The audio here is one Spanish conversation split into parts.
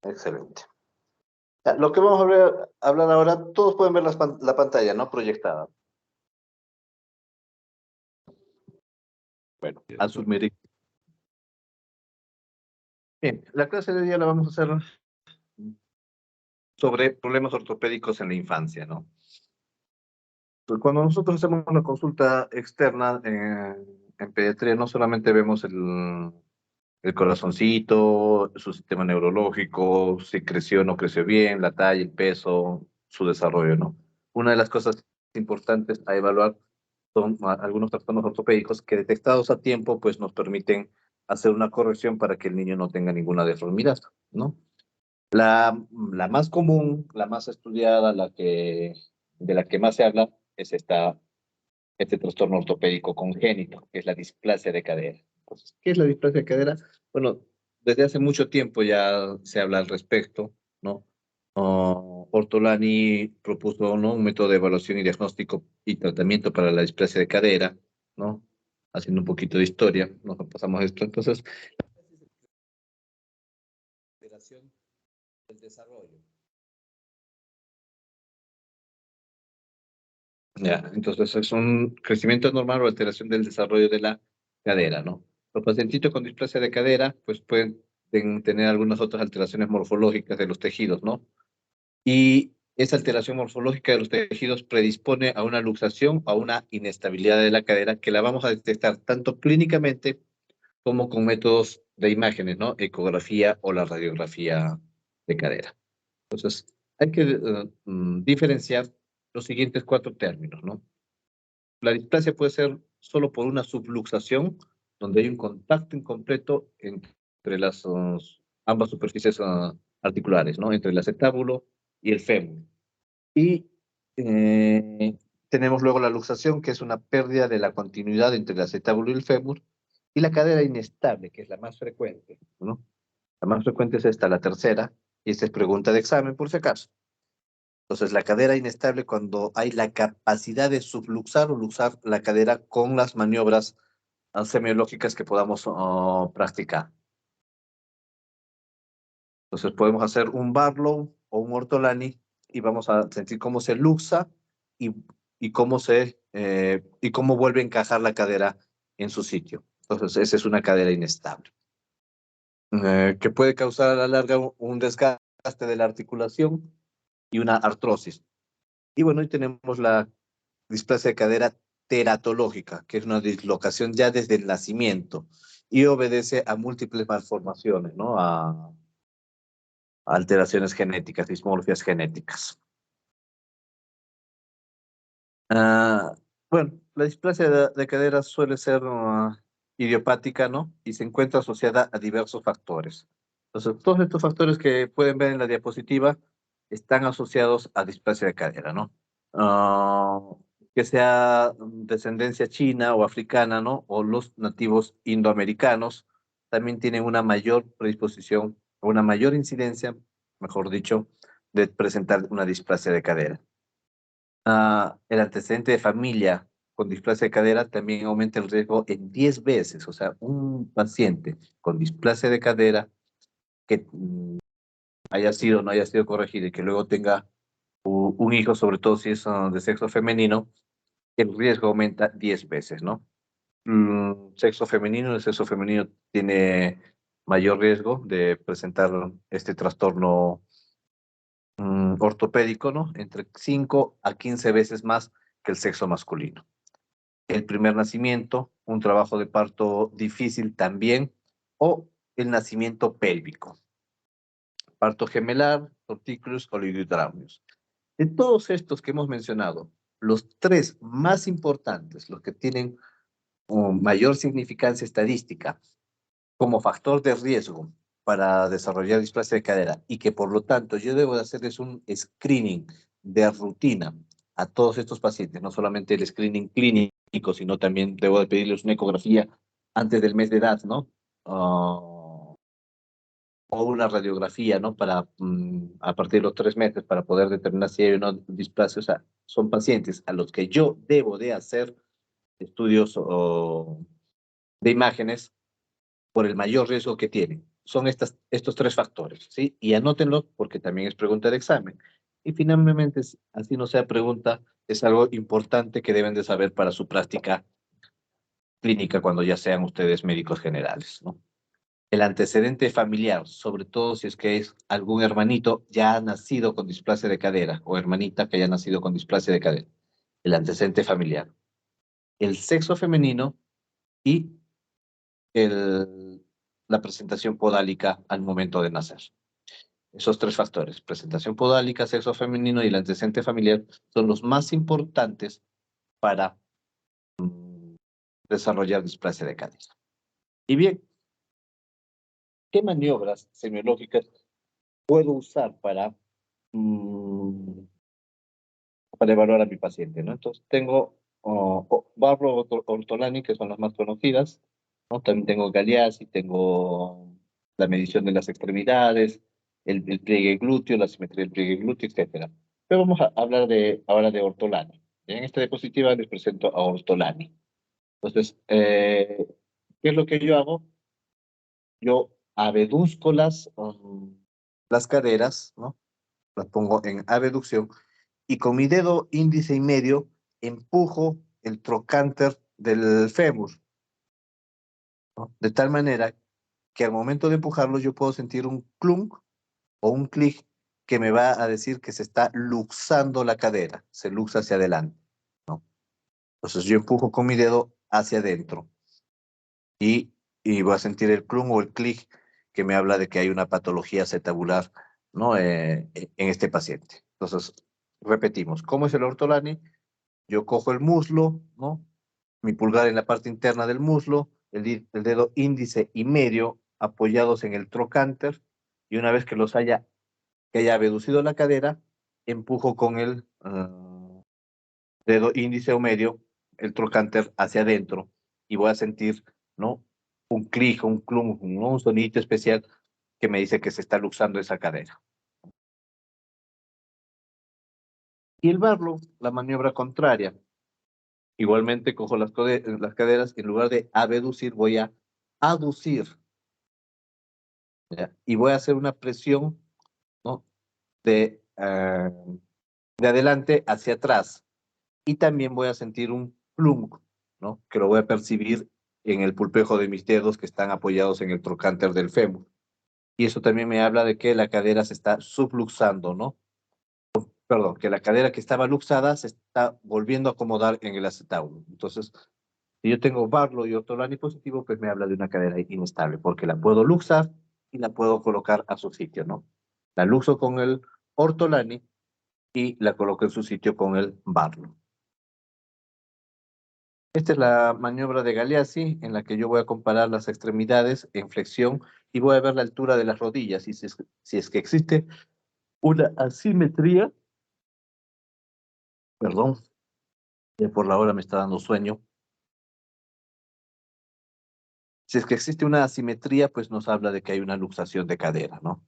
Excelente. Ya, lo que vamos a hablar ahora, todos pueden ver la pantalla, ¿no? Proyectada. Bueno, asumiré. Bien, la clase de hoy día la vamos a hacer sobre problemas ortopédicos en la infancia, ¿no? Pues cuando nosotros hacemos una consulta externa en pediatría, no solamente vemos el corazoncito, su sistema neurológico, si creció o no creció bien, la talla, el peso, su desarrollo, ¿no? Una de las cosas importantes a evaluar son algunos trastornos ortopédicos que detectados a tiempo, pues nos permiten hacer una corrección para que el niño no tenga ninguna deformidad, ¿no? La más común, la más estudiada, de la que más se habla, es este trastorno ortopédico congénito, que es la displasia de cadera. Entonces, ¿qué es la displasia de cadera? Bueno, desde hace mucho tiempo ya se habla al respecto, ¿no? Ortolani propuso, ¿no?, un método de evaluación y diagnóstico y tratamiento para la displasia de cadera, ¿no? Haciendo un poquito de historia, nos pasamos esto. Entonces, alteración del desarrollo. Ya, entonces es un crecimiento normal o alteración del desarrollo de la cadera, ¿no? Los pacientitos con displasia de cadera, pues pueden tener algunas otras alteraciones morfológicas de los tejidos, ¿no? Y esa alteración morfológica de los tejidos predispone a una luxación o a una inestabilidad de la cadera que la vamos a detectar tanto clínicamente como con métodos de imágenes, ¿no? Ecografía o la radiografía de cadera. Entonces, hay que diferenciar los siguientes cuatro términos, ¿no? La displasia puede ser solo por una subluxación, donde hay un contacto incompleto entre ambas superficies articulares, ¿no? Entre el acetábulo y el fémur. Y tenemos luego la luxación, que es una pérdida de la continuidad entre el acetábulo y el fémur, y la cadera inestable, que es la más frecuente, ¿no? La más frecuente es esta, la tercera, y esta es pregunta de examen, por si acaso. Entonces, la cadera inestable cuando hay la capacidad de subluxar o luxar la cadera con las maniobras semiológicas que podamos practicar. Entonces, podemos hacer un Barlow o un Ortolani y vamos a sentir cómo se luxa y, y cómo vuelve a encajar la cadera en su sitio. Entonces, esa es una cadera inestable, que puede causar a la larga un desgaste de la articulación y una artrosis. Y bueno, y tenemos la displasia de cadera teratológica, que es una dislocación ya desde el nacimiento y obedece a múltiples malformaciones, ¿no? A alteraciones genéticas, dismorfias genéticas. Ah, bueno, la displasia de cadera suele ser idiopática, ¿no? Y se encuentra asociada a diversos factores. Entonces, todos estos factores que pueden ver en la diapositiva están asociados a displasia de cadera, ¿no? Ah, que sea descendencia china o africana, ¿no? O los nativos indoamericanos también tienen una mayor predisposición o una mayor incidencia, mejor dicho, de presentar una displasia de cadera. El antecedente de familia con displasia de cadera también aumenta el riesgo en 10 veces. O sea, un paciente con displasia de cadera que haya sido o no haya sido corregido y que luego tenga un hijo, sobre todo si es de sexo femenino, el riesgo aumenta 10 veces, ¿no? El sexo femenino tiene mayor riesgo de presentar este trastorno ortopédico, ¿no? Entre 5 a 15 veces más que el sexo masculino. El primer nacimiento, un trabajo de parto difícil también, o el nacimiento pélvico, parto gemelar, tortícolis, oligohidramnios. De todos estos que hemos mencionado, los tres más importantes, los que tienen mayor significancia estadística como factor de riesgo para desarrollar displasia de cadera y que por lo tanto yo debo de hacerles un screening de rutina a todos estos pacientes, no solamente el screening clínico, sino también debo de pedirles una ecografía antes del mes de edad, ¿no? O una radiografía, ¿no? A partir de los 3 meses, para poder determinar si hay una displasia. O sea, son pacientes a los que yo debo de hacer estudios de imágenes por el mayor riesgo que tienen. son estos tres factores, ¿sí? Y anótenlo porque también es pregunta de examen. Y finalmente, así no sea pregunta, es algo importante que deben de saber para su práctica clínica cuando ya sean ustedes médicos generales, ¿no? El antecedente familiar, sobre todo si es que es algún hermanito ya ha nacido con displasia de cadera o hermanita que haya nacido con displasia de cadera. El antecedente familiar. El sexo femenino y el, la presentación podálica al momento de nacer. Esos tres factores, presentación podálica, sexo femenino y el antecedente familiar, son los más importantes para desarrollar displasia de cadera. Y bien, ¿qué maniobras semiológicas puedo usar mm, para evaluar a mi paciente, ¿no? Entonces tengo Barlow Ortolani, que son las más conocidas, ¿no? También tengo Galeazzi, tengo la medición de las extremidades, el pliegue glúteo, la simetría del pliegue glúteo, etcétera. Pero vamos a hablar ahora de Ortolani. En esta diapositiva les presento a Ortolani. Entonces, ¿qué es lo que yo hago? Yo abeduzco las caderas, ¿no? Las pongo en abducción y con mi dedo índice y medio empujo el trocánter del fémur, ¿no? De tal manera que al momento de empujarlo yo puedo sentir un clunk o un clic que me va a decir que se está luxando la cadera, se luxa hacia adelante, ¿no? Entonces yo empujo con mi dedo hacia adentro y, y voy a sentir el clunk o el clic que me habla de que hay una patología acetabular, ¿no? En este paciente. Entonces, repetimos, ¿cómo es el ortolani? Yo cojo el muslo, ¿no? Mi pulgar en la parte interna del muslo, el dedo índice y medio apoyados en el trocánter, y una vez que haya abducido la cadera, empujo con el dedo índice o medio el trocánter hacia adentro y voy a sentir, ¿no? Un clic, un clump, ¿no? Un sonidito especial que me dice que se está luxando esa cadera. Y el Barlow, la maniobra contraria. Igualmente cojo las caderas y en lugar de abducir voy a aducir, ¿ya? Y voy a hacer una presión, ¿no? De adelante hacia atrás. Y también voy a sentir un plunk, ¿no? Que lo voy a percibir en el pulpejo de mis dedos que están apoyados en el trocánter del fémur. Y eso también me habla de que la cadera se está subluxando, ¿no? Perdón, que la cadera que estaba luxada se está volviendo a acomodar en el acetábulo. Entonces, si yo tengo Barlow y ortolani positivo, pues me habla de una cadera inestable, porque la puedo luxar y la puedo colocar a su sitio, ¿no? La luxo con el ortolani y la coloco en su sitio con el Barlow. Esta es la maniobra de Galeazzi, en la que yo voy a comparar las extremidades en flexión y voy a ver la altura de las rodillas. Y si es que existe una asimetría, perdón, ya por la hora me está dando sueño. Si es que existe una asimetría, pues nos habla de que hay una luxación de cadera, ¿no?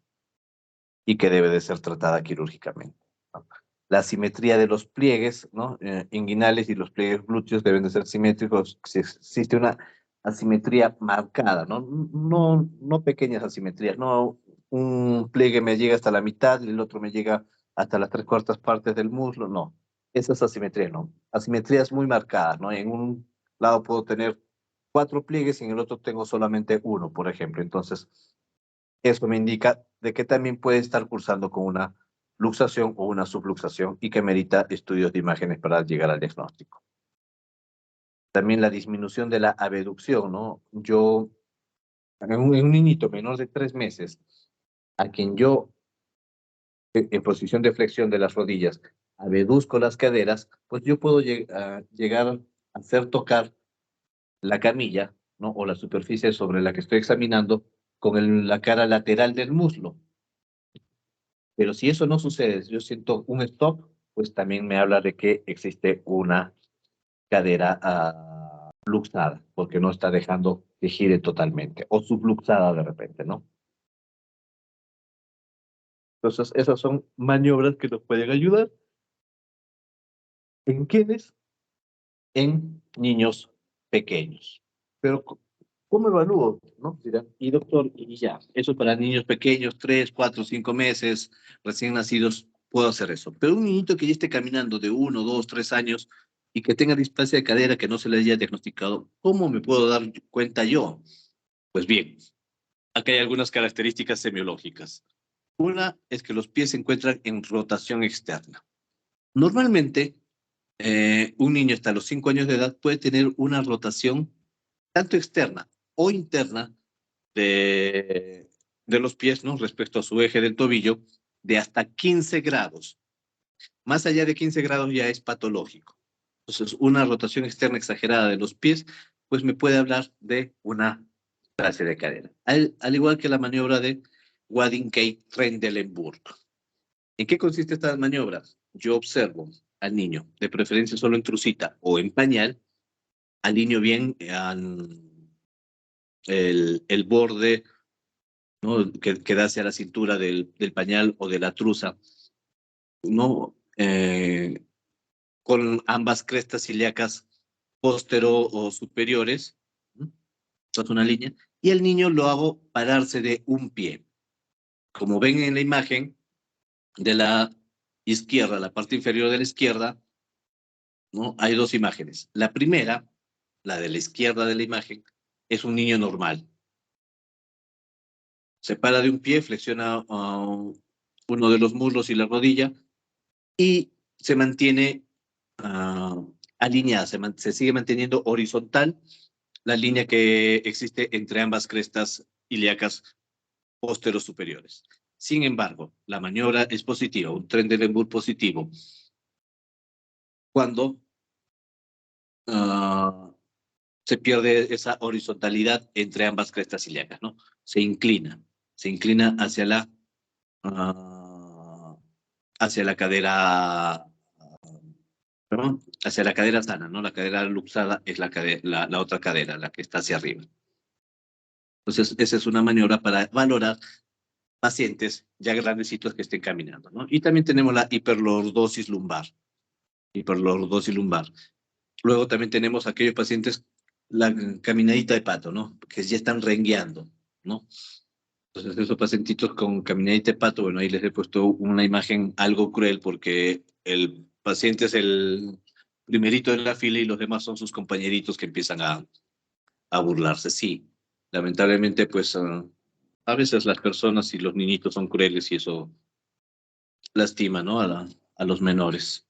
Y que debe de ser tratada quirúrgicamente, ¿no? La asimetría de los pliegues, ¿no? Inguinales y los pliegues glúteos deben de ser simétricos si existe una asimetría marcada, ¿no? No pequeñas asimetrías, no un pliegue me llega hasta la mitad y el otro me llega hasta las 3/4 partes del muslo, no. Esas asimetrías, no. Asimetrías muy marcadas, ¿no? En un lado puedo tener 4 pliegues y en el otro tengo solamente uno, por ejemplo. Entonces, eso me indica de que también puede estar cursando con una luxación o una subluxación y que merita estudios de imágenes para llegar al diagnóstico. También la disminución de la abducción, ¿no? Yo, en un niñito menor de 3 meses, a quien yo, en posición de flexión de las rodillas, abduzco las caderas, pues yo puedo llegar a hacer tocar la camilla, ¿no? O la superficie sobre la que estoy examinando con la cara lateral del muslo. Pero si eso no sucede, si yo siento un stop, pues también me habla de que existe una cadera luxada, porque no está dejando que gire totalmente, o subluxada de repente, ¿no? Entonces, esas son maniobras que nos pueden ayudar. ¿En quiénes? En niños pequeños. Pero ¿Cómo evalúo? ¿No? Dirán, y doctor, y ya, eso para niños pequeños, 3, 4, 5 meses, recién nacidos, puedo hacer eso. Pero un niñito que ya esté caminando de 1, 2, 3 años y que tenga displasia de cadera que no se le haya diagnosticado, ¿cómo me puedo dar cuenta yo? Pues bien, acá hay algunas características semiológicas. Una es que los pies se encuentran en rotación externa. Normalmente, un niño hasta los 5 años de edad puede tener una rotación tanto externa o interna de los pies, ¿no? Respecto a su eje del tobillo, de hasta 15 grados. Más allá de 15 grados ya es patológico. Entonces, una rotación externa exagerada de los pies, pues me puede hablar de una clase de cadera. Al igual que la maniobra de Wadingkay-Trendelenburg. ¿En qué consiste esta maniobra? Yo observo al niño, de preferencia solo en trucita o en pañal, alineo bien el borde, ¿no? Que da hacia la cintura del pañal o de la truza, ¿no? Con ambas crestas ilíacas póstero o superiores, ¿no? Es una línea, y el niño lo hago pararse de un pie. Como ven en la imagen de la izquierda, la parte inferior de la izquierda, ¿no? Hay dos imágenes. La primera, la de la izquierda de la imagen, es un niño normal. Se para de un pie, flexiona uno de los muslos y la rodilla y se mantiene alineada, se sigue manteniendo horizontal la línea que existe entre ambas crestas ilíacas pósteros superiores. Sin embargo, la maniobra es positiva, un Trendelenburg positivo, cuando uh, se pierde esa horizontalidad entre ambas crestas ilíacas, ¿no? Se inclina uh, hacia la cadera, ¿no? Hacia la cadera sana, ¿no? La cadera luxada es la otra cadera, la que está hacia arriba. Entonces, esa es una maniobra para valorar pacientes ya grandecitos que estén caminando, ¿no? Y también tenemos la hiperlordosis lumbar. Hiperlordosis lumbar. Luego también tenemos aquellos pacientes, la caminadita de pato, ¿no? Que ya están rengueando, ¿no? Entonces, esos pacientitos con caminadita de pato, bueno, ahí les he puesto una imagen algo cruel porque el paciente es el primerito de la fila y los demás son sus compañeritos que empiezan a burlarse. Sí, lamentablemente, pues a veces las personas y los niñitos son crueles y eso lastima, ¿no? A los menores.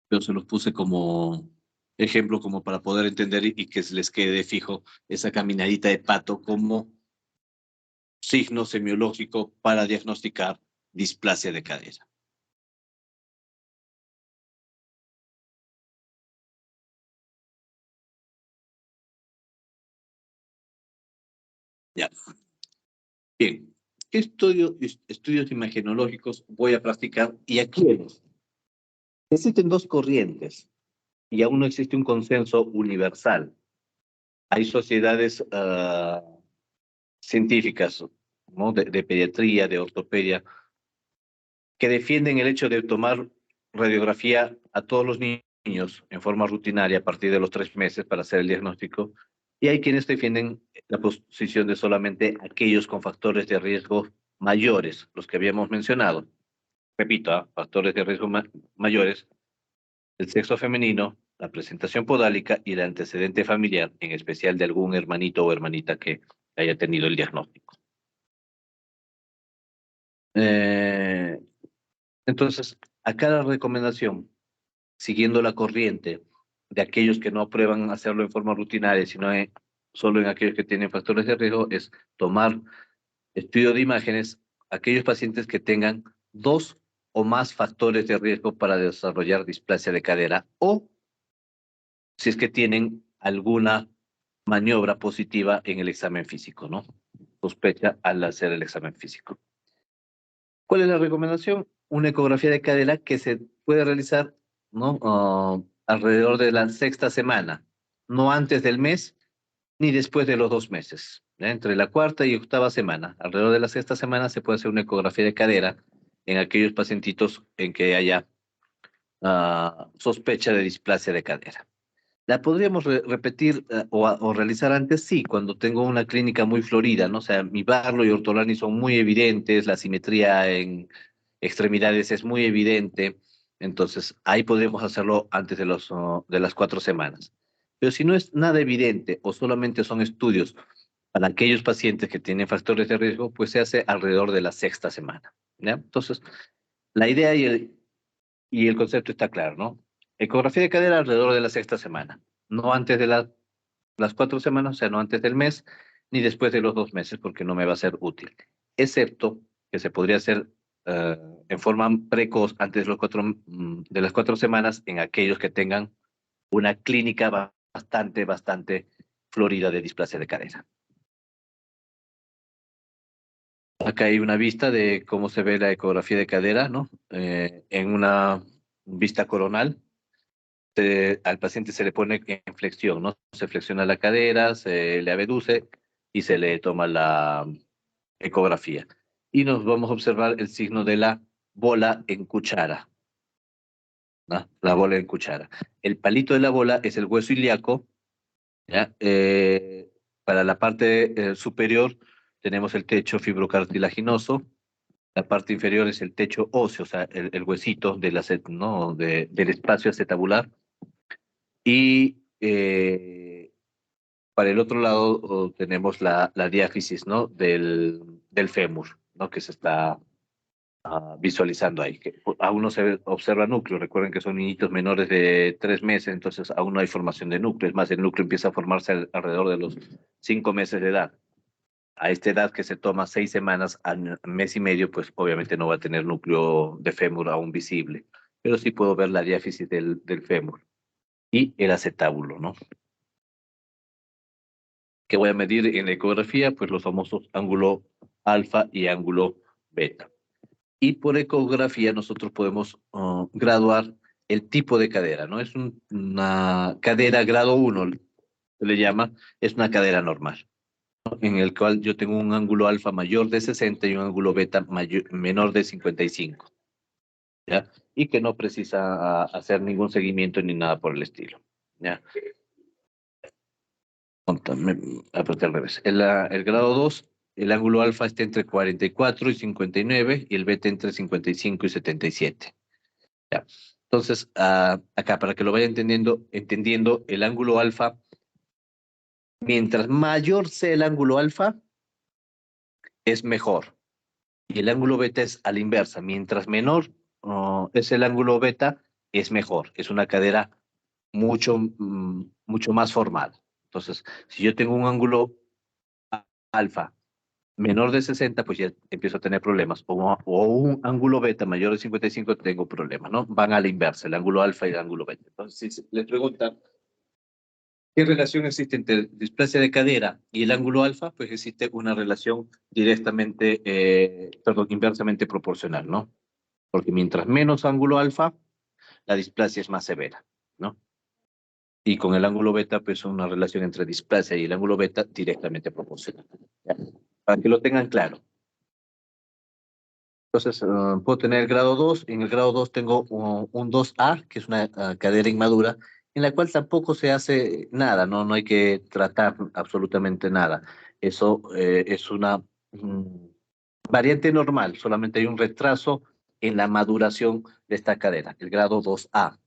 Yo se los puse como ejemplo, como para poder entender y que se les quede fijo esa caminadita de pato como signo semiológico para diagnosticar displasia de cadera. Ya. Bien. ¿Qué estudios imagenológicos voy a practicar y a quiénes? Existen dos corrientes y aún no existe un consenso universal. Hay sociedades científicas, ¿no? De pediatría, de ortopedia, que defienden el hecho de tomar radiografía a todos los niños en forma rutinaria a partir de los 3 meses para hacer el diagnóstico, y hay quienes defienden la posición de solamente aquellos con factores de riesgo mayores, los que habíamos mencionado. Repito, factores de riesgo mayores, el sexo femenino, la presentación podálica y el antecedente familiar, en especial de algún hermanito o hermanita que haya tenido el diagnóstico. Eh, entonces, acá la recomendación, siguiendo la corriente de aquellos que no aprueban hacerlo en forma rutinaria, sino solo en aquellos que tienen factores de riesgo, es tomar estudio de imágenes aquellos pacientes que tengan 2 o más factores de riesgo para desarrollar displasia de cadera o si es que tienen alguna maniobra positiva en el examen físico, ¿no? Sospecha al hacer el examen físico. ¿Cuál es la recomendación? Una ecografía de cadera que se puede realizar, ¿no? Alrededor de la sexta semana, no antes del mes ni después de los 2 meses. Entre la cuarta y octava semana, alrededor de la sexta semana se puede hacer una ecografía de cadera en aquellos pacientitos en que haya sospecha de displasia de cadera. La podríamos repetir o realizar antes, sí, cuando tengo una clínica muy florida, ¿no? O sea, mi Barlow y Ortolani son muy evidentes, la simetría en extremidades es muy evidente, entonces ahí podríamos hacerlo antes de de las 4 semanas. Pero si no es nada evidente o solamente son estudios para aquellos pacientes que tienen factores de riesgo, pues se hace alrededor de la 6ª semana, ¿ya? Entonces, la idea y el concepto está claro, ¿no? Ecografía de cadera alrededor de la 6ª semana, no antes de las 4 semanas, o sea, no antes del mes, ni después de los 2 meses, porque no me va a ser útil. Excepto que se podría hacer eh, en forma precoz antes de, de las 4 semanas en aquellos que tengan una clínica bastante florida de displasia de cadera. Acá hay una vista de cómo se ve la ecografía de cadera, ¿no? En una vista coronal, al paciente se le pone en flexión, ¿no? Se flexiona la cadera, se le abduce y se le toma la ecografía. Y nos vamos a observar el signo de la bola en cuchara, ¿no? La bola en cuchara. El palito de la bola es el hueso ilíaco, ¿ya? Para la parte superior tenemos el techo fibrocartilaginoso, la parte inferior es el techo óseo, o sea, el huesito ¿no? Del espacio acetabular. Y para el otro lado tenemos la diáfisis, ¿no? Del fémur, ¿no? Que se está visualizando ahí. Que aún no se observa núcleo. Recuerden que son niñitos menores de 3 meses, entonces aún no hay formación de núcleo. Es más, el núcleo empieza a formarse alrededor de los 5 meses de edad. A esta edad que se toma 6 semanas, al mes y medio, pues obviamente no va a tener núcleo de fémur aún visible. Pero sí puedo ver la diáfisis del fémur y el acetábulo, ¿no? Que voy a medir en la ecografía, pues los famosos ángulo alfa y ángulo beta. Y por ecografía nosotros podemos graduar el tipo de cadera, ¿no? Es una cadera grado 1, se le llama, es una cadera normal, ¿no? En el cual yo tengo un ángulo alfa mayor de 60 y un ángulo beta menor de 55, ¿ya? Y que no precisa hacer ningún seguimiento ni nada por el estilo, ¿ya? Apreté al revés. El grado 2, el ángulo alfa está entre 44 y 59 y el beta entre 55 y 77. Ya. Entonces, acá para que lo vaya entendiendo, el ángulo alfa, mientras mayor sea el ángulo alfa, es mejor. Y el ángulo beta es a la inversa. Mientras menor es el ángulo beta, es mejor. Es una cadera mucho más formal. Entonces, si yo tengo un ángulo alfa menor de 60, pues ya empiezo a tener problemas. O un ángulo beta mayor de 55, tengo problemas, ¿no? Van a la inversa, el ángulo alfa y el ángulo beta. Entonces, si les preguntan, ¿qué relación existe entre displasia de cadera y el ángulo alfa? Pues existe una relación inversamente proporcional, ¿no? Porque mientras menos ángulo alfa, la displasia es más severa, ¿no? Y con el ángulo beta, pues una relación entre displasia y el ángulo beta directamente proporcional. ¿Ya? Para que lo tengan claro. Entonces, puedo tener el grado 2. En el grado 2 tengo un 2A, que es una cadera inmadura, en la cual tampoco se hace nada, ¿no? No hay que tratar absolutamente nada. Eso es una variante normal, solamente hay un retraso en la maduración de esta cadera, el grado 2A.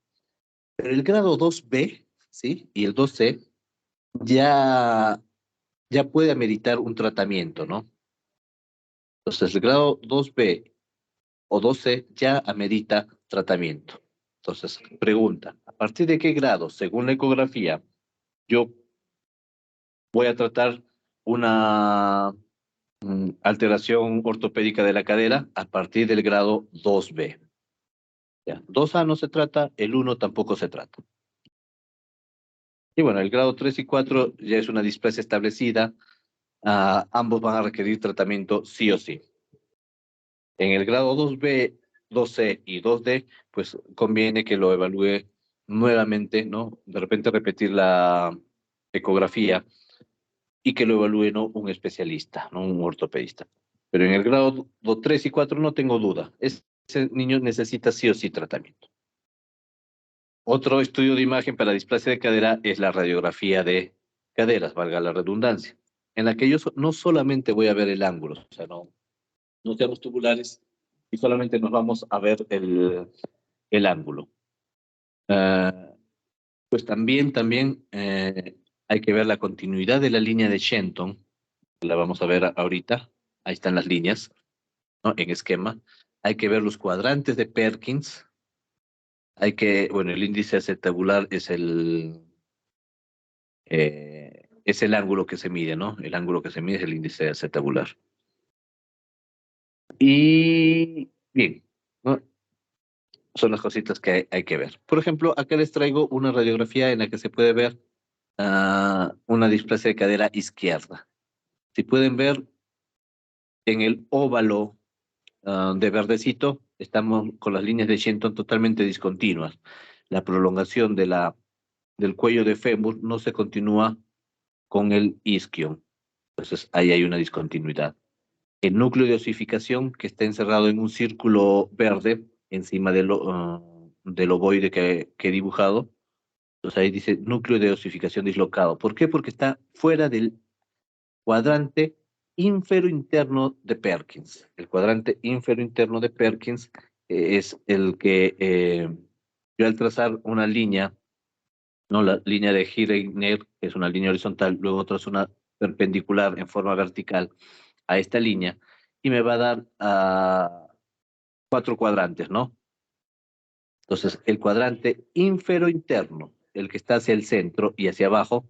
Pero el grado 2B, ¿sí? Y el 2C ya, ya puede ameritar un tratamiento, ¿no? Entonces, el grado 2B o 12 ya amerita tratamiento. Entonces, pregunta, ¿a partir de qué grado, según la ecografía, yo voy a tratar una alteración ortopédica de la cadera? A partir del grado 2B. ¿Ya? 2A no se trata, el 1 tampoco se trata. Y bueno, el grado 3 y 4 ya es una displasia establecida, ambos van a requerir tratamiento sí o sí. En el grado 2B, 2C y 2D, pues conviene que lo evalúe nuevamente, ¿no? De repente repetir la ecografía y que lo evalúe, ¿no? Un especialista, ¿no? Un ortopedista. Pero en el grado 3 y 4 no tengo duda. Ese niño necesita sí o sí tratamiento. Otro estudio de imagen para displasia de cadera es la radiografía de caderas, valga la redundancia, en la que yo no solamente voy a ver el ángulo, o sea, no seamos tubulares y solamente nos vamos a ver el ángulo. Ah, pues también hay que ver la continuidad de la línea de Shenton, la vamos a ver ahorita, ahí están las líneas, ¿no? En esquema. Hay que ver los cuadrantes de Perkins, bueno, el índice acetabular es el ángulo que se mide, ¿no? El ángulo que se mide es el índice acetabular. Y bien, ¿no? Son las cositas que hay que ver. Por ejemplo, acá les traigo una radiografía en la que se puede ver una displasia de cadera izquierda. Si pueden ver en el óvalo de verdecito, estamos con las líneas de Shenton totalmente discontinuas. La prolongación del cuello de fémur no se continúa con el isquion. Entonces, ahí hay una discontinuidad. El núcleo de osificación que está encerrado en un círculo verde encima del ovoide que he dibujado. Entonces ahí dice núcleo de osificación dislocado. ¿Por qué? Porque está fuera del cuadrante inferointerno de Perkins. El cuadrante inferointerno de Perkins es el que yo al trazar una línea, ¿no? La línea de Heidegger es una línea horizontal, luego trazo una perpendicular en forma vertical a esta línea y me va a dar cuatro cuadrantes, ¿no? Entonces, el cuadrante inferointerno, el que está hacia el centro y hacia abajo,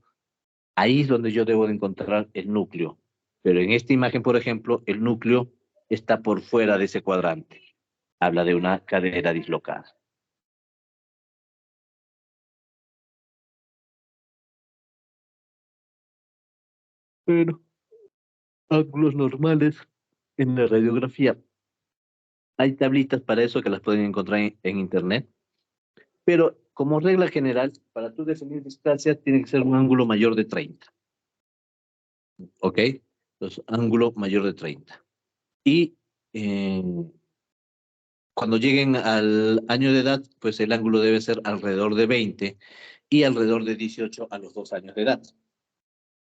ahí es donde yo debo de encontrar el núcleo. Pero en esta imagen, por ejemplo, el núcleo está por fuera de ese cuadrante. Habla de una cadera dislocada. Pero ángulos normales en la radiografía. Hay tablitas para eso que las pueden encontrar en internet. Pero como regla general, para tú definir distancia, tiene que ser un ángulo mayor de 30. ¿Ok? Entonces, ángulo mayor de 30. Y eh, cuando lleguen al año de edad, pues el ángulo debe ser alrededor de 20 y alrededor de 18 a los 2 años de edad.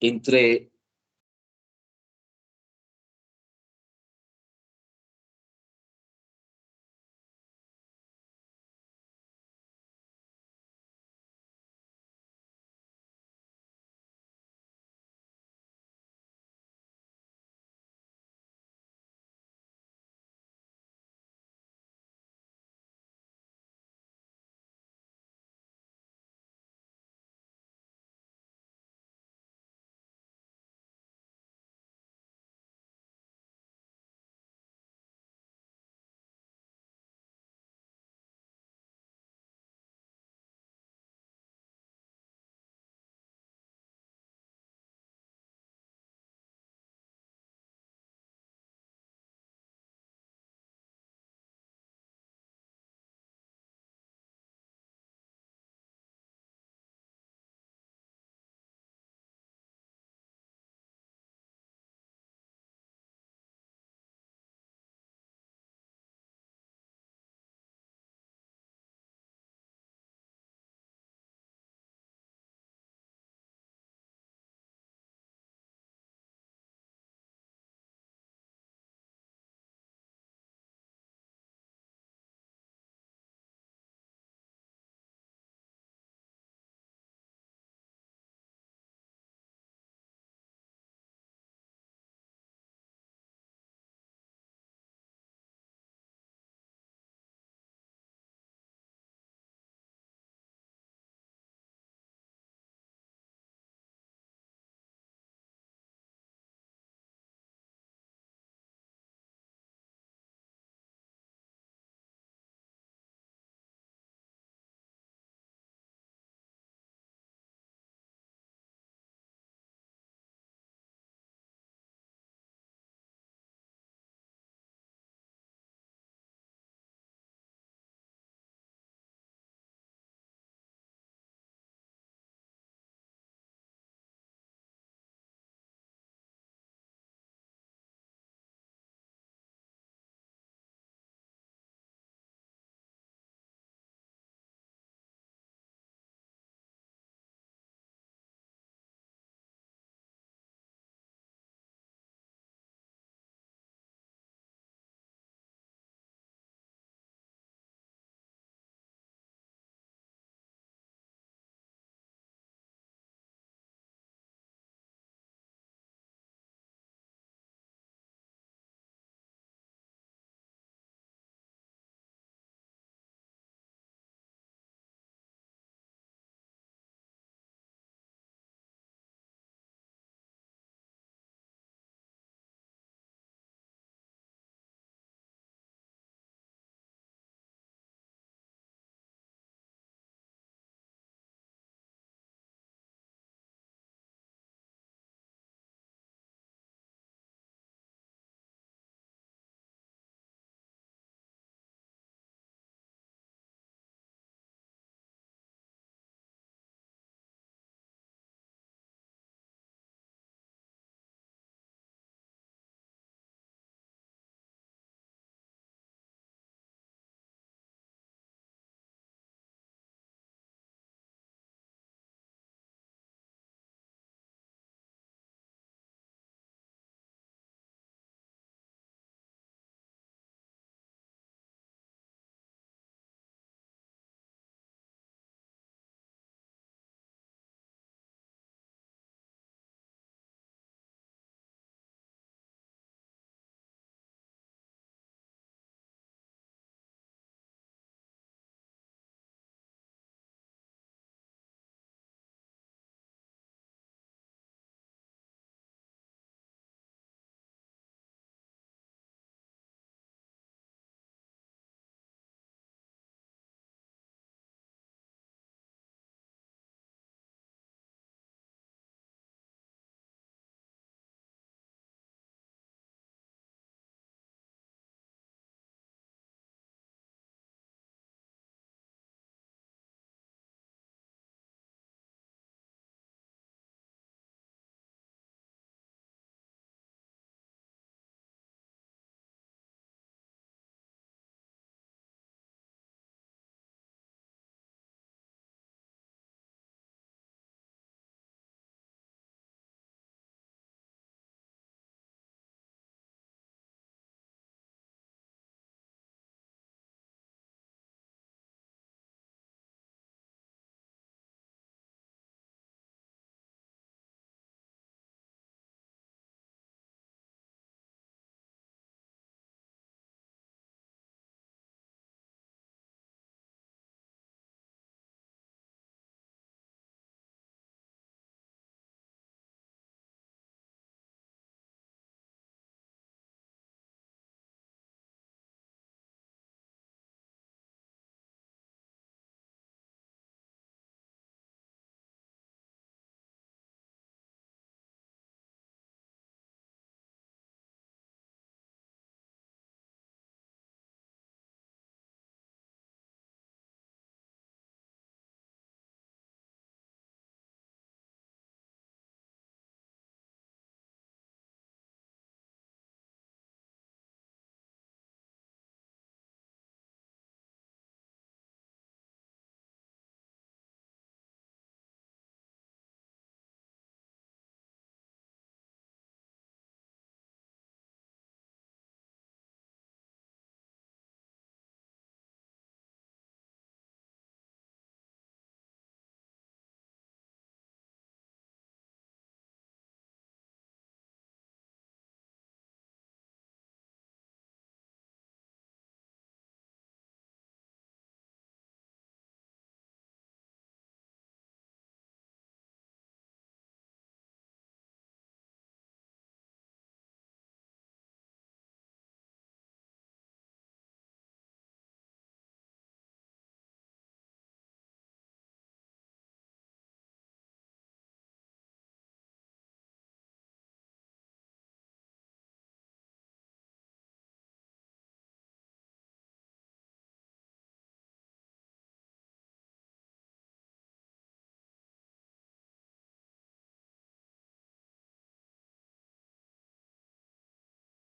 Entre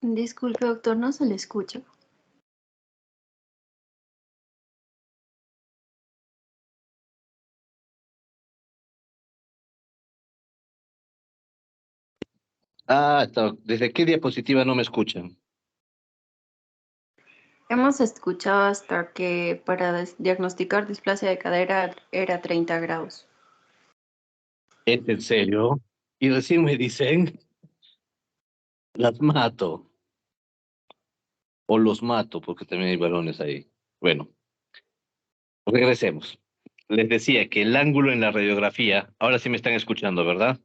Disculpe, doctor, no se le escucha. ¿Desde qué diapositiva no me escuchan? Hemos escuchado hasta que para diagnosticar displasia de cadera era 30 grados. ¿Es en serio? Y recién me dicen, las mato, o los mato, porque también hay varones ahí. Bueno, regresemos. Les decía que el ángulo en la radiografía, ahora sí me están escuchando, ¿verdad?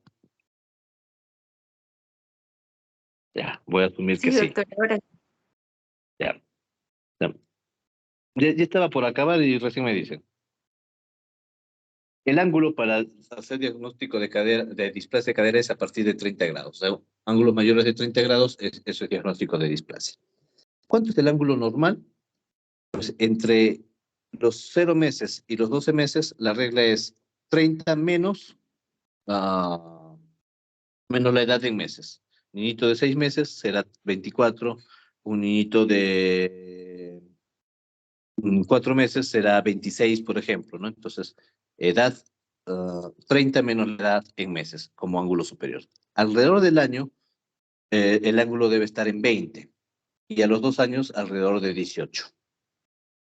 Ya, voy a asumir que Sí, sí. doctor, ahora Ya, ya. Ya estaba por acabar y recién me dicen. El ángulo para hacer diagnóstico de cadera, de displasia de cadera es a partir de 30 grados. O sea, ángulos mayores de 30 grados eso es diagnóstico de displasia. ¿Cuánto es el ángulo normal? Pues entre los 0 meses y los 12 meses, la regla es 30 menos la edad en meses. Un niñito de 6 meses será 24, un niñito de 4 meses será 26, por ejemplo, ¿no? Entonces, edad 30 menos la edad en meses como ángulo superior. Alrededor del año, el ángulo debe estar en 20 y a los 2 años alrededor de 18.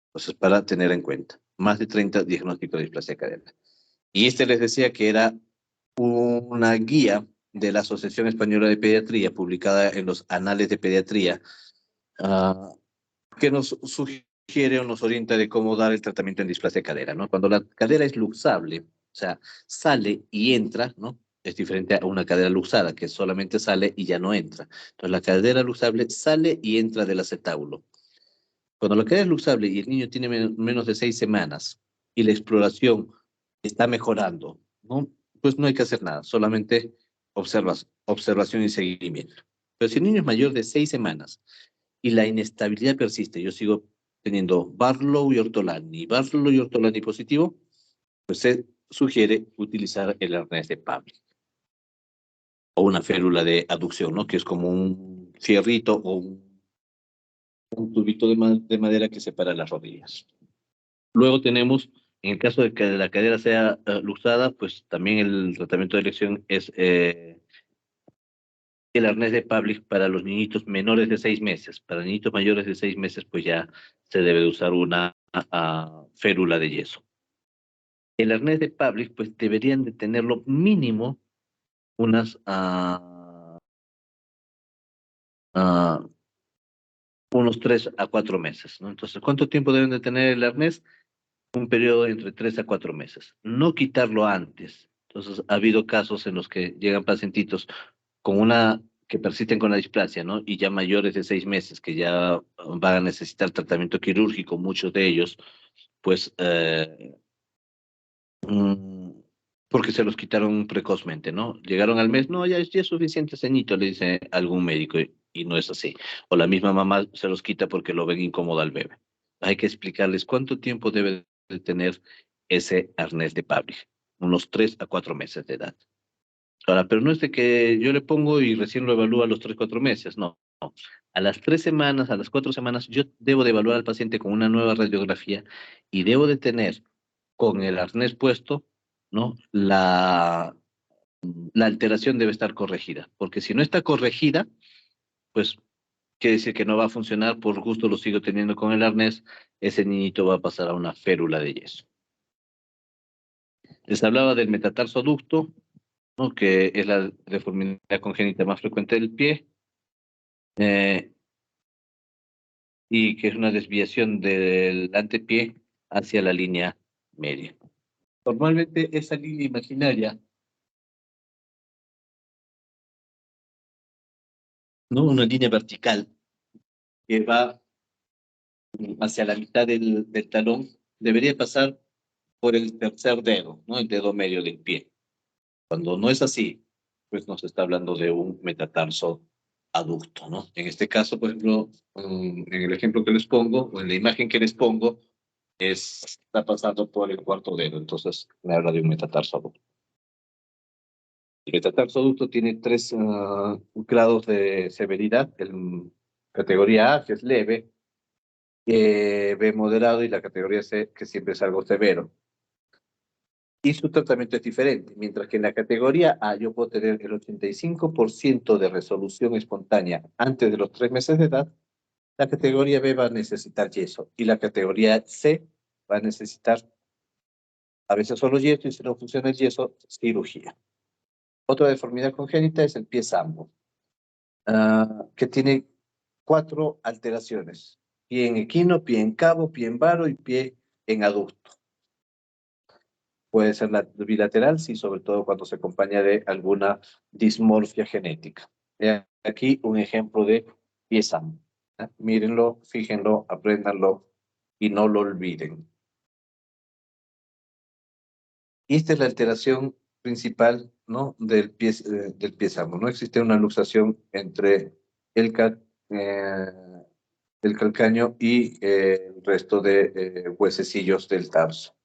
Entonces, para tener en cuenta, más de 30 diagnósticos de displasia cadera. Y este les decía que era una guía de la Asociación Española de Pediatría, publicada en los Anales de Pediatría, ah, que nos sugiere o nos orienta de cómo dar el tratamiento en displasia de cadera, ¿no? Cuando la cadera es luxable, o sea, sale y entra, ¿no? Es diferente a una cadera luxada, que solamente sale y ya no entra. Entonces, la cadera luxable sale y entra del acetábulo. Cuando la cadera es luxable y el niño tiene menos de 6 semanas y la exploración está mejorando, ¿no? Pues no hay que hacer nada, solamente observación y seguimiento. Pero si el niño es mayor de 6 semanas y la inestabilidad persiste, yo sigo teniendo Barlow y Ortolani positivo, pues se sugiere utilizar el arnés de Pavlik o una férula de aducción, ¿no? Que es como un fierrito o un tubito de madera que separa las rodillas. Luego tenemos, en el caso de que la cadera sea luxada, pues también el tratamiento de elección es el arnés de Pavlik para los niñitos menores de 6 meses. Para niñitos mayores de 6 meses, pues ya se debe de usar una férula de yeso. El arnés de Pavlik, pues deberían de tenerlo mínimo unas, ah, unos 3 a 4 meses, ¿no? Entonces, ¿cuánto tiempo deben de tener el arnés? Un periodo de entre 3 a 4 meses. No quitarlo antes. Entonces, ha habido casos en los que llegan pacientitos con una que persisten con la displasia, ¿no? Y ya mayores de 6 meses, que ya van a necesitar tratamiento quirúrgico, muchos de ellos, pues, mm, porque se los quitaron precozmente, ¿no? Llegaron al mes, no, ya es suficiente ceñito, le dice algún médico, y no es así. O la misma mamá se los quita porque lo ven incómodo al bebé. Hay que explicarles cuánto tiempo debe de tener ese arnés de Pavlik, unos 3 a 4 meses de edad. Ahora, pero no es de que yo le pongo y recién lo evalúo a los 3, 4 meses, no. No. A las 3 semanas, a las 4 semanas, yo debo de evaluar al paciente con una nueva radiografía y debo de tener con el arnés puesto, ¿no? La alteración debe estar corregida, porque si no está corregida, pues quiere decir que no va a funcionar, por gusto lo sigo teniendo con el arnés, ese niñito va a pasar a una férula de yeso. Les hablaba del metatarsoducto, ¿no? Que es la deformidad congénita más frecuente del pie, eh, y que es una desviación del antepié hacia la línea media. Normalmente esa línea imaginaria, ¿no? Una línea vertical que va hacia la mitad del talón, debería pasar por el tercer dedo, ¿no? El dedo medio del pie. Cuando no es así, pues nos está hablando de un metatarso aducto, ¿no? En este caso, por ejemplo, en el ejemplo que les pongo, o en la imagen que les pongo, está pasando por el cuarto dedo, entonces me habla de un metatarso aducto. El metatarsoducto tiene tres grados de severidad. Categoría A, que es leve, B moderado y la categoría C, que siempre es algo severo. Y su tratamiento es diferente. Mientras que en la categoría A yo puedo tener el 85% de resolución espontánea antes de los 3 meses de edad, la categoría B va a necesitar yeso y la categoría C va a necesitar a veces solo yeso y si no funciona el yeso, cirugía. Otra deformidad congénita es el pie sambo, que tiene 4 alteraciones: pie en equino, pie en cabo, pie en varo y pie en aducto. Puede ser bilateral, sí, sobre todo cuando se acompaña de alguna dismorfia genética. Aquí un ejemplo de pie sambo. Mírenlo, fíjenlo, apréndanlo y no lo olviden. Y esta es la alteración principal, ¿no? Del pie sambo. No existe una luxación entre el, eh, el calcáneo y el resto de huesecillos del tarso.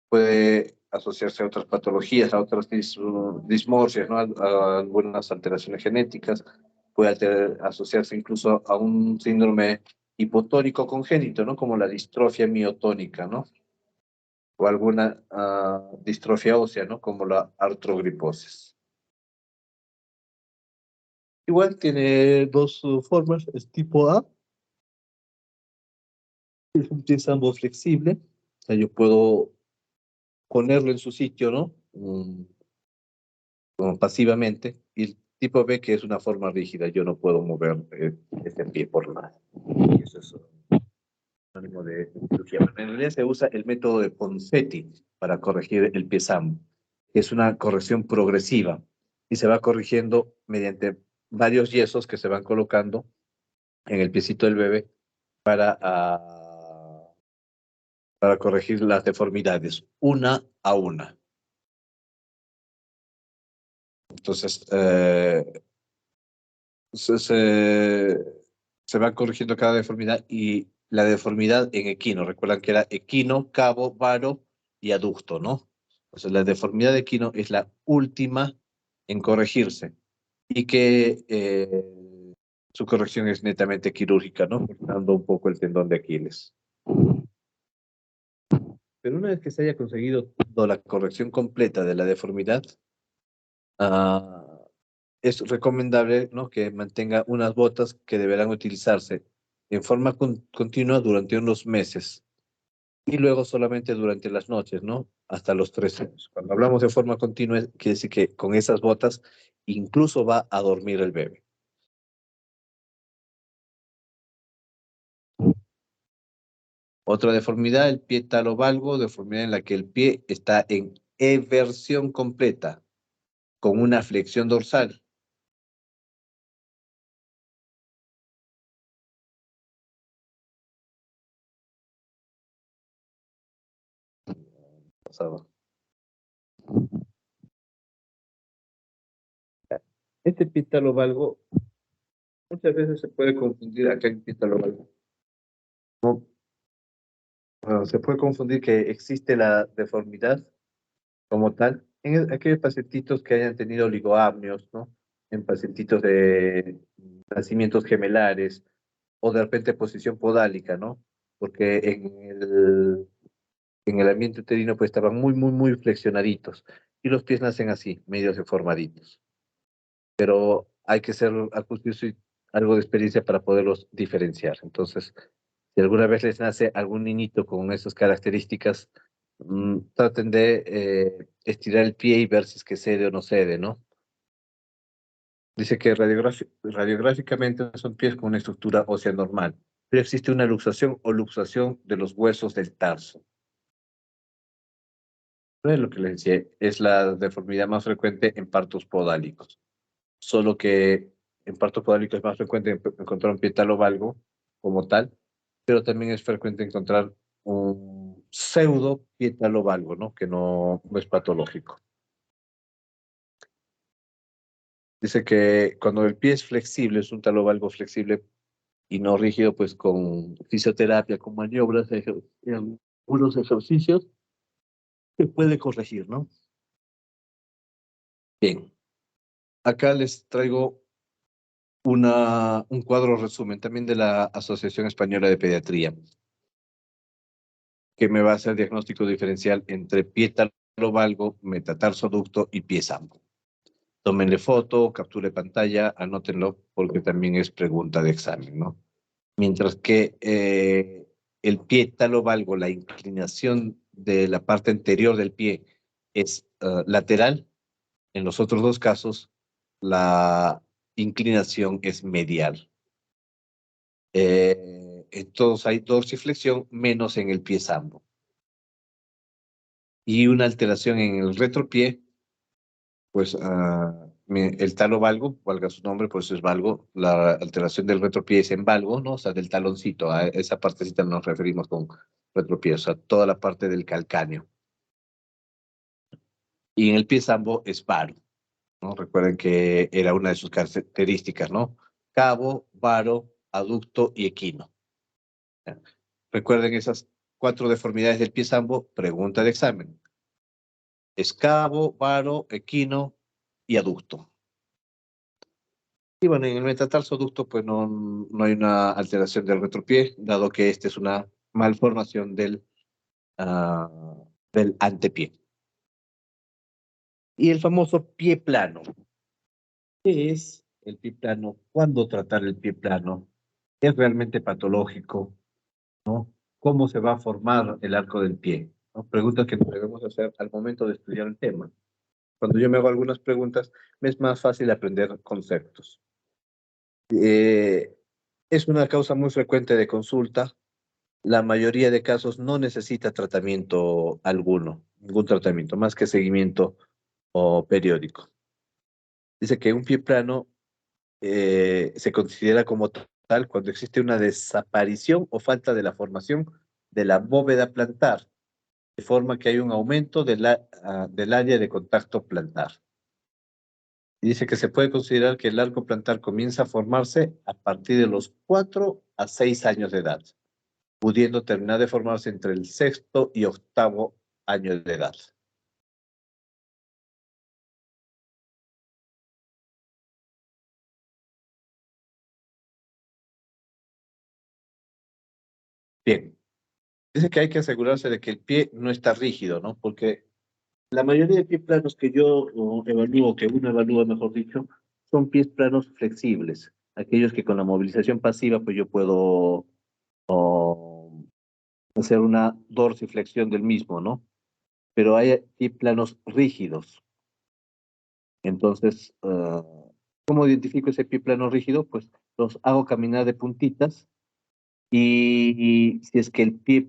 Puede asociarse a otras patologías, a otras dismorfias, ¿no? A algunas alteraciones genéticas. Puede asociarse incluso a un síndrome hipotónico congénito, ¿no? Como la distrofia miotónica, ¿no? O alguna distrofia ósea, ¿no? Como la artrogriposis. Igual tiene dos formas, es tipo A, es un pie sambo flexible, o sea, yo puedo ponerlo en su sitio, ¿no? Como pasivamente, y el tipo B, que es una forma rígida, yo no puedo mover este pie por nada. Y eso es sinónimo de cirugía. Bueno, en realidad se usa el método de Ponseti para corregir el pie sambo, que es una corrección progresiva y se va corrigiendo mediante varios yesos que se van colocando en el piecito del bebé para, para corregir las deformidades, una a una. Entonces, se va corrigiendo cada deformidad y la deformidad en equino. Recuerdan que era equino, cabo, varo y aducto, ¿no? Entonces la deformidad de equino es la última en corregirse y que su corrección es netamente quirúrgica, ¿no? Cortando un poco el tendón de Aquiles. Pero una vez que se haya conseguido la corrección completa de la deformidad, uh, es recomendable, ¿no? Que mantenga unas botas que deberán utilizarse en forma continua durante unos meses y luego solamente durante las noches, ¿no? Hasta los 3 años. Cuando hablamos de forma continua, quiere decir que con esas botas incluso va a dormir el bebé. Otra deformidad, el pie talovalgo, deformidad en la que el pie está en eversión completa, con una flexión dorsal. Pasado. Este pie talovalgo muchas veces se puede confundir acá en pie talovalgo. No, se puede confundir que existe la deformidad como tal en aquellos pacientitos que hayan tenido oligoamnios, ¿no? En pacientitos de nacimientos gemelares o de repente posición podálica, ¿no? Porque en el ambiente uterino pues estaban muy flexionaditos y los pies nacen así, medios deformaditos. Pero hay que ser acucioso y algo de experiencia para poderlos diferenciar. Entonces, si alguna vez les nace algún niñito con esas características, traten de estirar el pie y ver si es que cede o no cede, ¿no? Dice que radiográficamente son pies con una estructura ósea normal, pero existe una luxación o luxación de los huesos del tarso. Es lo que les decía, es la deformidad más frecuente en partos podálicos. Solo que en partos podálicos es más frecuente encontrar un pie talovalgo como tal, pero también es frecuente encontrar un pseudo pie talovalgo, ¿no? Que no es patológico. Dice que cuando el pie es flexible, es un talovalgo flexible y no rígido, pues con fisioterapia, con maniobras, algunos ejercicios, se puede corregir, ¿no? Bien, acá les traigo un cuadro resumen también de la Asociación Española de Pediatría, que me va a hacer diagnóstico diferencial entre pie talovalgo, metatarsoducto y pie sambo. Tómenle foto, capture pantalla, anótenlo porque también es pregunta de examen, ¿no? Mientras que el pie talovalgo, la inclinación de la parte anterior del pie es lateral, en los otros dos casos la inclinación es medial. En todos hay dorsiflexión menos en el pie sambo. Y una alteración en el retropié, pues el talo valgo, valga su nombre, pues es valgo, la alteración del retropié es en valgo, ¿no? O sea, del taloncito, a esa partecita nos referimos con retropié, o sea, toda la parte del calcáneo. Y en el pie sambo es varo, ¿no? Recuerden que era una de sus características, ¿no? Cabo, varo, aducto y equino. ¿Ya? Recuerden esas 4 deformidades del pie sambo, pregunta de examen. Escabo, varo, equino y aducto. Y bueno, en el metatarsoducto pues no hay una alteración del retropié, dado que esta es una malformación del antepié. Y el famoso pie plano. ¿Qué es el pie plano? ¿Cuándo tratar el pie plano? ¿Es realmente patológico? ¿No? ¿Cómo se va a formar el arco del pie? ¿No? Preguntas que nos debemos hacer al momento de estudiar el tema. Cuando yo me hago algunas preguntas, me es más fácil aprender conceptos. Es una causa muy frecuente de consulta. La mayoría de casos no necesita tratamiento alguno, ningún tratamiento, más que seguimiento o periódico. Dice que un pie plano se considera como tal cuando existe una desaparición o falta de la formación de la bóveda plantar, de forma que hay un aumento del área de contacto plantar. Y dice que se puede considerar que el arco plantar comienza a formarse a partir de los 4 a 6 años de edad, pudiendo terminar de formarse entre el sexto y octavo año de edad. Bien, dice que hay que asegurarse de que el pie no está rígido, ¿no? Porque la mayoría de pies planos que yo evalúo, que uno evalúa, mejor dicho, son pies planos flexibles. Aquellos que con la movilización pasiva, pues yo puedo hacer una dorsiflexión del mismo, ¿no? Pero hay pies planos rígidos. Entonces, ¿cómo identifico ese pie plano rígido? Pues los hago caminar de puntitas y si es que el pie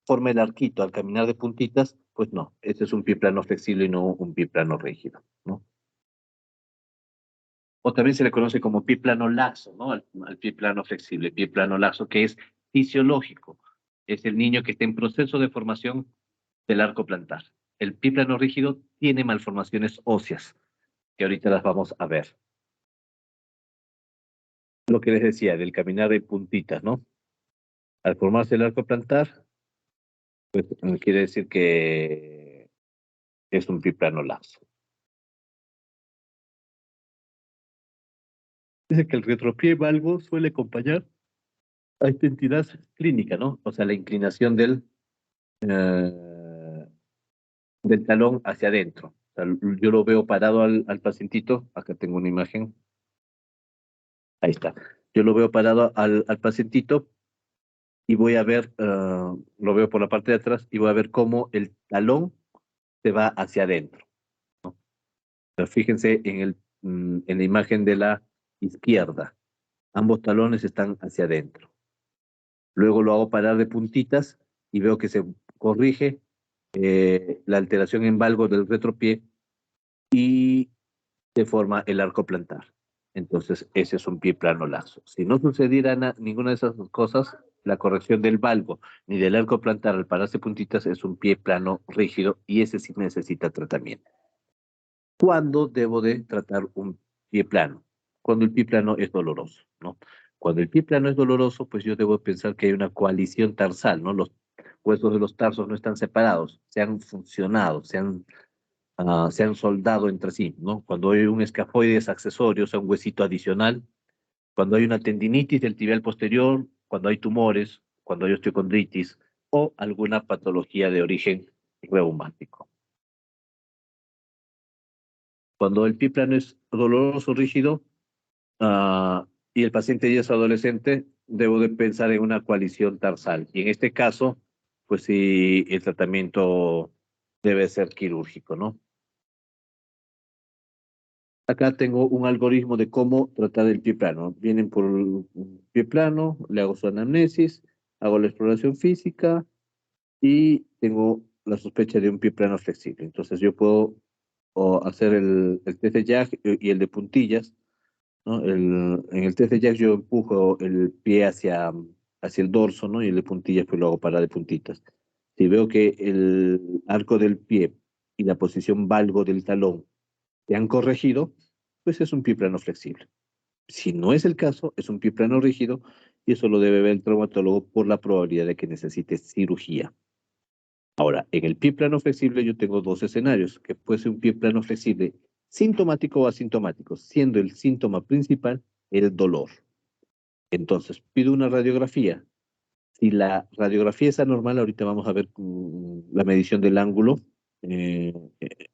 forma el arquito al caminar de puntitas, pues no, ese es un pie plano flexible y no un pie plano rígido, ¿no? O también se le conoce como pie plano laxo, ¿no? Al pie plano flexible, pie plano laxo, que es fisiológico. Es el niño que está en proceso de formación del arco plantar. El pie plano rígido tiene malformaciones óseas, que ahorita las vamos a ver. Lo que les decía, del caminar de puntitas, ¿no? Al formarse el arco plantar, pues quiere decir que es un pie plano laxo. Dice que el retropié valgo suele acompañar a esta entidad clínica, ¿no? O sea, la inclinación del talón hacia adentro. O sea, yo lo veo parado al pacientito, acá tengo una imagen, ahí está. Yo lo veo parado al pacientito y voy a ver, lo veo por la parte de atrás y voy a ver cómo el talón se va hacia adentro. Pero fíjense en la imagen de la izquierda, ambos talones están hacia adentro. Luego lo hago parar de puntitas y veo que se corrige la alteración en valgo del retropié y se forma el arco plantar. Entonces, ese es un pie plano laxo. Si no sucediera ninguna de esas dos cosas, la corrección del valgo ni del arco plantar al pararse puntitas es un pie plano rígido y ese sí necesita tratamiento. ¿Cuándo debo de tratar un pie plano? Cuando el pie plano es doloroso, ¿no? Cuando el pie plano es doloroso, pues yo debo pensar que hay una coalición tarsal, ¿no? Los huesos de los tarsos no están separados, se han funcionado, se han soldado entre sí, ¿no? Cuando hay un escafoides accesorio, o sea, un huesito adicional, cuando hay una tendinitis del tibial posterior, cuando hay tumores, cuando hay osteocondritis o alguna patología de origen reumático. Cuando el pie plano es doloroso, rígido, y el paciente ya es adolescente, debo de pensar en una coalición tarsal. Y en este caso, pues sí, el tratamiento debe ser quirúrgico, ¿no? Acá tengo un algoritmo de cómo tratar el pie plano. Vienen por el pie plano, le hago su anamnesis, hago la exploración física y tengo la sospecha de un pie plano flexible. Entonces yo puedo hacer el test de Jack y el de puntillas, ¿no? En el test de Jack yo empujo el pie hacia el dorso, ¿no? Y el de puntillas pues lo hago para de puntitas. Si veo que el arco del pie y la posición valgo del talón te han corregido, pues es un pie plano flexible. Si no es el caso, es un pie plano rígido y eso lo debe ver el traumatólogo por la probabilidad de que necesite cirugía. Ahora, en el pie plano flexible yo tengo dos escenarios, que puede ser un pie plano flexible sintomático o asintomático, siendo el síntoma principal el dolor. Entonces, pido una radiografía. Si la radiografía es anormal, ahorita vamos a ver la medición del ángulo en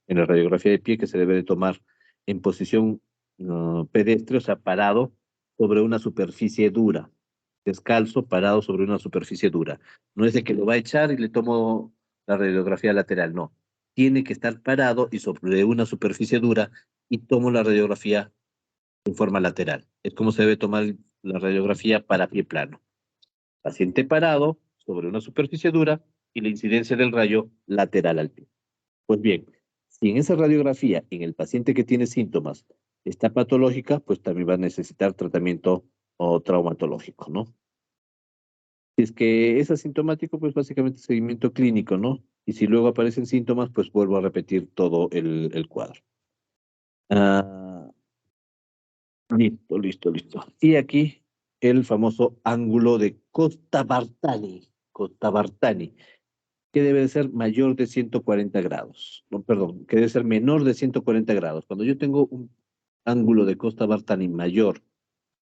la radiografía de pie que se debe de tomar en posición pedestre, o sea, parado sobre una superficie dura, descalzo, parado sobre una superficie dura. No es de que lo va a echar y le tomo la radiografía lateral, no. Tiene que estar parado y sobre una superficie dura y tomo la radiografía en forma lateral. Es como se debe tomar la radiografía para pie plano. Paciente parado sobre una superficie dura y la incidencia del rayo lateral al pie. Pues bien, si en esa radiografía, en el paciente que tiene síntomas, está patológica, pues también va a necesitar tratamiento o traumatológico, ¿no? Si es que es asintomático, pues básicamente seguimiento clínico, ¿no? Y si luego aparecen síntomas, pues vuelvo a repetir todo el cuadro. Ah, listo, listo, listo. Y aquí el famoso ángulo de Costa-Bartani. Costa-Bartani, que debe de ser mayor de 140 grados. No, perdón, que debe ser menor de 140 grados. Cuando yo tengo un ángulo de Costa-Bartani mayor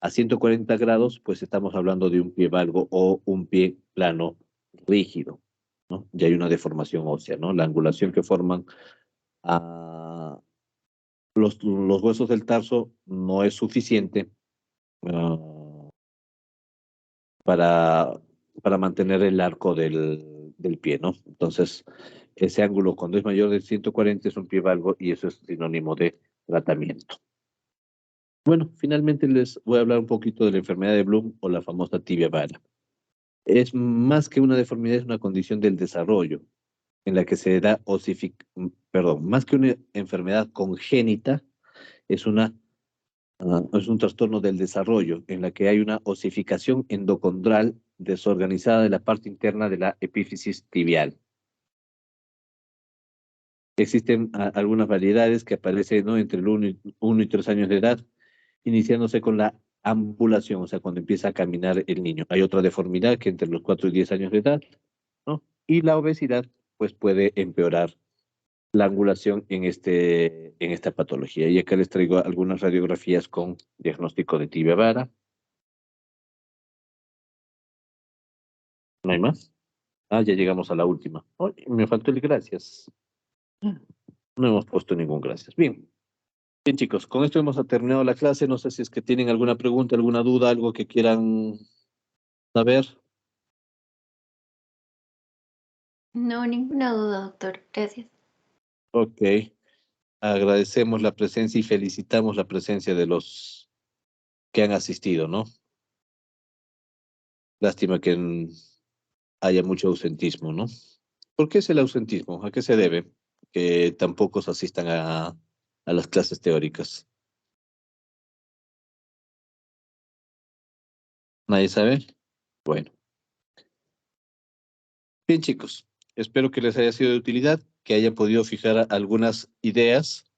a 140 grados, pues estamos hablando de un pie valgo o un pie plano rígido, ¿no? Ya hay una deformación ósea, ¿no? La angulación que forman los huesos del tarso no es suficiente ah, para, para mantener el arco del pie, ¿no? Entonces, ese ángulo cuando es mayor de 140 es un pie valgo y eso es sinónimo de tratamiento. Bueno, finalmente les voy a hablar un poquito de la enfermedad de Bloom o la famosa tibia vara. Es más que una deformidad, es una condición del desarrollo en la que se da perdón, más que una enfermedad congénita, es es un trastorno del desarrollo en la que hay una osificación endocondral desorganizada de la parte interna de la epífisis tibial. Existen algunas variedades que aparecen, ¿no?, entre el 1 y 3 años de edad, iniciándose con la ambulación, o sea, cuando empieza a caminar el niño. Hay otra deformidad que entre los 4 y 10 años de edad, ¿no? Y la obesidad, pues puede empeorar la angulación en esta patología. Y acá les traigo algunas radiografías con diagnóstico de tibia vara. ¿No hay más? Ah, ya llegamos a la última. Ay, me faltó el gracias. No hemos puesto ningún gracias. Bien. Bien, chicos, con esto hemos terminado la clase. No sé si es que tienen alguna pregunta, alguna duda, algo que quieran saber. No, ninguna duda, doctor. Gracias. Ok. Agradecemos la presencia y felicitamos la presencia de los que han asistido, ¿no? Lástima que haya mucho ausentismo, ¿no? ¿Por qué es el ausentismo? ¿A qué se debe? Que tampoco se asistan a las clases teóricas. ¿Nadie sabe? Bueno. Bien, chicos. Espero que les haya sido de utilidad, que hayan podido fijar algunas ideas.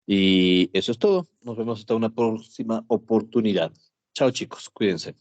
Y eso es todo. Nos vemos hasta una próxima oportunidad. Chao, chicos. Cuídense.